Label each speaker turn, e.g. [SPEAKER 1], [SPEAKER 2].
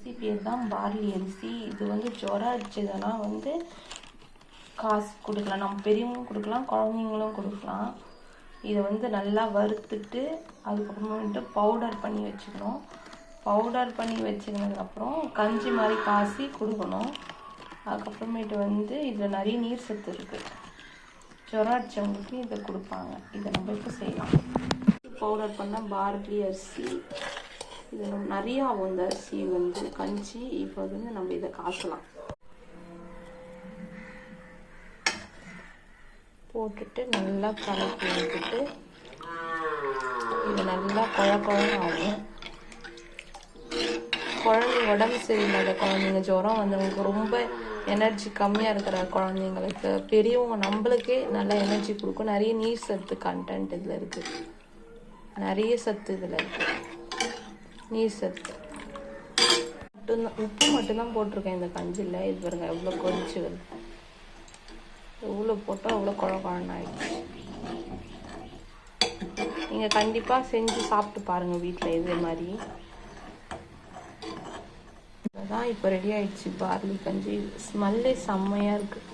[SPEAKER 1] அரிசி பேர் தான் பார்லி அரிசி. இது வந்து ஜுரம் அடிச்சதுன்னா வந்து காசு கொடுக்கலாம், நம்ம பெரியவங்களும் கொடுக்கலாம், குழந்தைங்களும் கொடுக்கலாம். இதை வந்து நல்லா வறுத்துட்டு அதுக்கப்புறமா வந்துட்டு பவுடர் பண்ணி வச்சுக்கணும். பவுடர் பண்ணி வச்சுக்கினதுக்கப்புறம் கஞ்சி மாதிரி காசி கொடுக்கணும். அதுக்கப்புறமேட்டு வந்து இதில் நிறைய நீர் சத்து இருக்குது. ஜுரம் அடித்தவங்களுக்கு இதை கொடுப்பாங்க. இதை நம்ம இப்போ செய்யலாம். பவுடர் பண்ண பார்லி அரிசி, இது நிறையா ஆகும் இந்த அரிசி வந்து கஞ்சி. இப்போ வந்து நம்ம இதை காசலாம். போட்டுட்டு நல்லா கலக்கி விட்டுட்டு இது நல்லா குழன்னு ஆகும். குழந்தை உடம்பு சரியில்லாத குழந்தைங்க, ஜுரம் வந்தவங்களுக்கு, ரொம்ப எனர்ஜி கம்மியாக இருக்கிற குழந்தைங்களுக்கு, பெரியவங்க நம்மளுக்கே நல்லா எனர்ஜி கொடுக்கும். நிறைய நீர் சத்து கண்டென்ட் இதில் இருக்குது. நிறைய சத்து இதில் இருக்குது. நீர் சத்து மட்டும்தான், உப்பு மட்டும்தான் போட்டிருக்கேன் இந்த கஞ்சியில். இது பாருங்க எவ்வளோ கொதிச்சு வருது. எவ்வளோ போட்டால் அவ்வளோ குழன்னு ஆகிடுச்சு. நீங்கள் கண்டிப்பாக செஞ்சு சாப்பிட்டு பாருங்கள் வீட்டில் இதே மாதிரி. இதுதான் இப்போ ரெடி ஆகிடுச்சு பார்லி கஞ்சி. ஸ்மெல்லே செம்மையாக இருக்குது.